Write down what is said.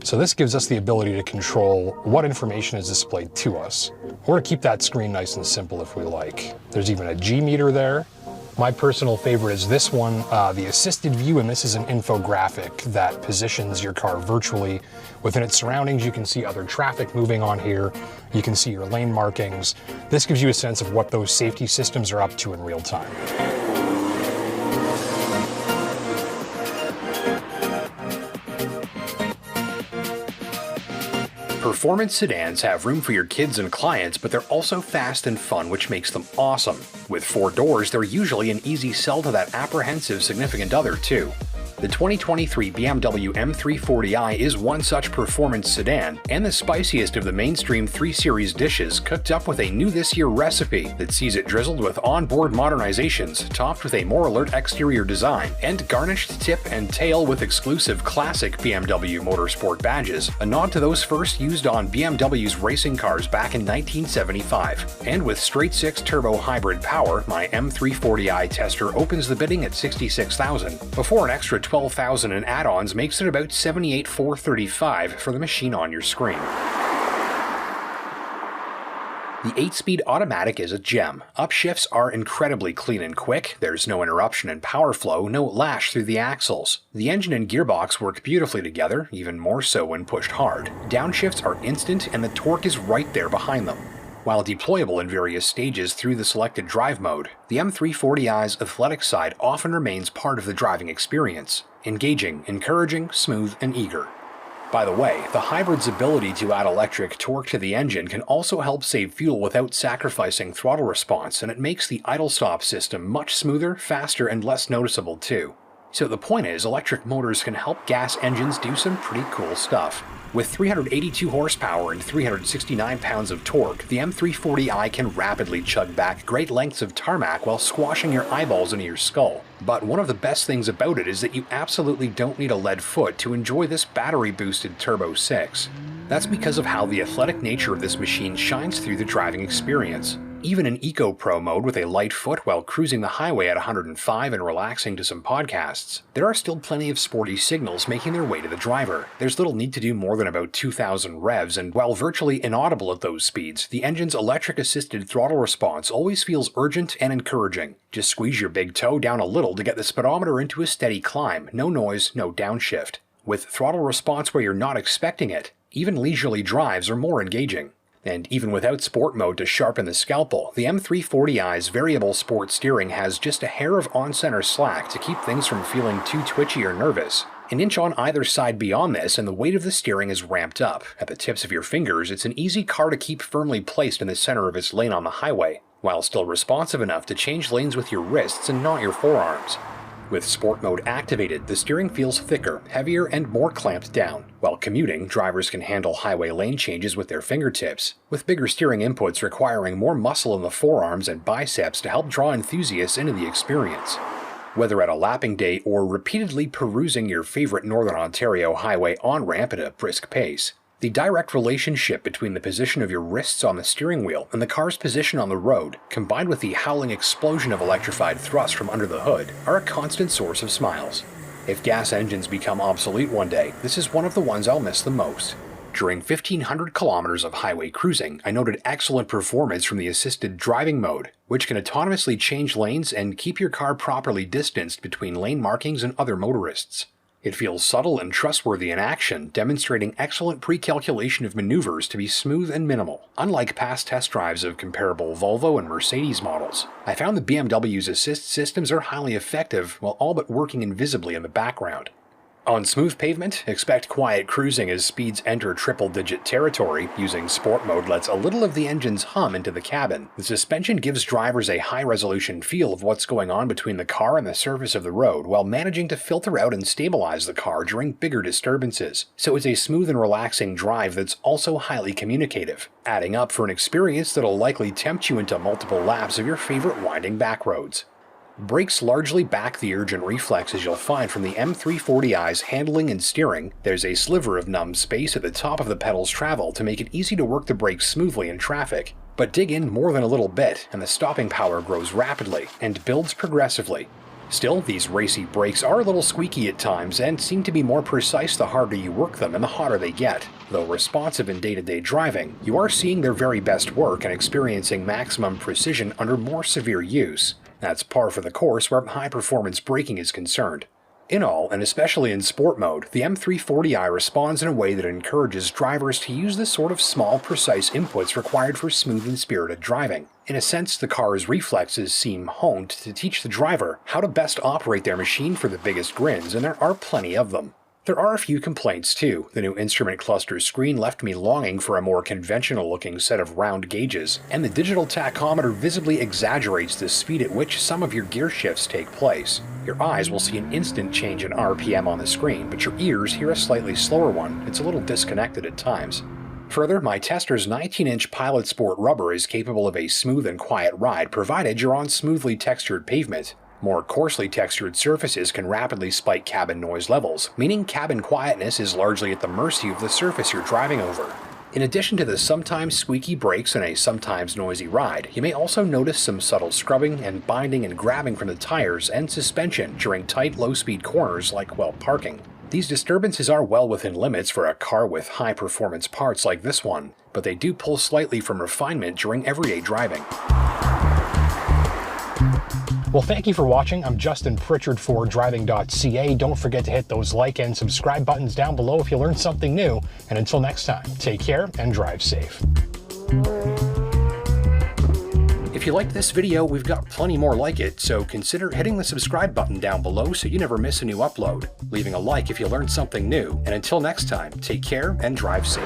So this gives us the ability to control what information is displayed to us, or to keep that screen nice and simple if we like. There's even a G meter there. My personal favorite is this one, the assisted view, and this is an infographic that positions your car virtually within its surroundings. You can see other traffic moving on here. You can see your lane markings. This gives you a sense of what those safety systems are up to in real time. Performance sedans have room for your kids and clients, but they're also fast and fun, which makes them awesome. With 4 doors, they're usually an easy sell to that apprehensive significant other, too. The 2023 BMW M340i is one such performance sedan, and the spiciest of the mainstream 3 Series dishes, cooked up with a new this year recipe that sees it drizzled with onboard modernizations, topped with a more alert exterior design, and garnished tip and tail with exclusive classic BMW Motorsport badges, a nod to those first used on BMW's racing cars back in 1975. And with straight-six turbo hybrid power, my M340i tester opens the bidding at $66,000, before an extra $12,000 in add-ons makes it about $78,435 for the machine on your screen. The 8-speed automatic is a gem. Upshifts are incredibly clean and quick, there's no interruption in power flow, no lash through the axles. The engine and gearbox work beautifully together, even more so when pushed hard. Downshifts are instant and the torque is right there behind them. While deployable in various stages through the selected drive mode, the M340i's athletic side often remains part of the driving experience. Engaging, encouraging, smooth, and eager. By the way, the hybrid's ability to add electric torque to the engine can also help save fuel without sacrificing throttle response, and it makes the idle-stop system much smoother, faster, and less noticeable too. So the point is, electric motors can help gas engines do some pretty cool stuff. With 382 horsepower and 369 pounds of torque, the M340i can rapidly chug back great lengths of tarmac while squashing your eyeballs into your skull. But one of the best things about it is that you absolutely don't need a lead foot to enjoy this battery-boosted Turbo 6. That's because of how the athletic nature of this machine shines through the driving experience. Even in Eco Pro mode with a light foot while cruising the highway at 105 and relaxing to some podcasts, there are still plenty of sporty signals making their way to the driver. There's little need to do more than about 2,000 revs, and while virtually inaudible at those speeds, the engine's electric-assisted throttle response always feels urgent and encouraging. Just squeeze your big toe down a little to get the speedometer into a steady climb, no noise, no downshift. With throttle response where you're not expecting it, even leisurely drives are more engaging. And even without sport mode to sharpen the scalpel, the M340i's variable sport steering has just a hair of on-center slack to keep things from feeling too twitchy or nervous. An inch on either side beyond this and the weight of the steering is ramped up. At the tips of your fingers, it's an easy car to keep firmly placed in the center of its lane on the highway, while still responsive enough to change lanes with your wrists and not your forearms. With Sport Mode activated, the steering feels thicker, heavier, and more clamped down. While commuting, drivers can handle highway lane changes with their fingertips, with bigger steering inputs requiring more muscle in the forearms and biceps to help draw enthusiasts into the experience. Whether at a lapping day or repeatedly perusing your favorite Northern Ontario highway on-ramp at a brisk pace, the direct relationship between the position of your wrists on the steering wheel and the car's position on the road, combined with the howling explosion of electrified thrust from under the hood, are a constant source of smiles. If gas engines become obsolete one day, this is one of the ones I'll miss the most. During 1,500 kilometers of highway cruising, I noted excellent performance from the assisted driving mode, which can autonomously change lanes and keep your car properly distanced between lane markings and other motorists. It feels subtle and trustworthy in action, demonstrating excellent pre-calculation of maneuvers to be smooth and minimal, unlike past test drives of comparable Volvo and Mercedes models. I found that BMW's assist systems are highly effective while all but working invisibly in the background. On smooth pavement, expect quiet cruising as speeds enter triple-digit territory. Using Sport Mode lets a little of the engine's hum into the cabin. The suspension gives drivers a high-resolution feel of what's going on between the car and the surface of the road, while managing to filter out and stabilize the car during bigger disturbances. So it's a smooth and relaxing drive that's also highly communicative, adding up for an experience that'll likely tempt you into multiple laps of your favorite winding back roads. Brakes largely back the urgent reflexes you'll find from the M340i's handling and steering. There's a sliver of numb space at the top of the pedal's travel to make it easy to work the brakes smoothly in traffic. But dig in more than a little bit, and the stopping power grows rapidly and builds progressively. Still, these racy brakes are a little squeaky at times and seem to be more precise the harder you work them and the hotter they get. Though responsive in day-to-day driving, you are seeing their very best work and experiencing maximum precision under more severe use. That's par for the course where high-performance braking is concerned. In all, and especially in sport mode, the M340i responds in a way that encourages drivers to use the sort of small, precise inputs required for smooth and spirited driving. In a sense, the car's reflexes seem honed to teach the driver how to best operate their machine for the biggest grins, and there are plenty of them. There are a few complaints too. The new instrument cluster screen left me longing for a more conventional-looking set of round gauges, and the digital tachometer visibly exaggerates the speed at which some of your gear shifts take place. Your eyes will see an instant change in RPM on the screen, but your ears hear a slightly slower one. It's a little disconnected at times. Further, my tester's 19-inch Pilot Sport rubber is capable of a smooth and quiet ride provided you're on smoothly textured pavement. More coarsely textured surfaces can rapidly spike cabin noise levels, meaning cabin quietness is largely at the mercy of the surface you're driving over. In addition to the sometimes squeaky brakes and a sometimes noisy ride, you may also notice some subtle scrubbing and binding and grabbing from the tires and suspension during tight low-speed corners like while parking. These disturbances are well within limits for a car with high-performance parts like this one, but they do pull slightly from refinement during everyday driving. Well, thank you for watching. I'm Justin Pritchard for Driving.ca. Don't forget to hit those like and subscribe buttons down below if you learned something new. And until next time, take care and drive safe. If you liked this video, we've got plenty more like it, so consider hitting the subscribe button down below so you never miss a new upload, leaving a like if you learned something new, and until next time, take care and drive safe.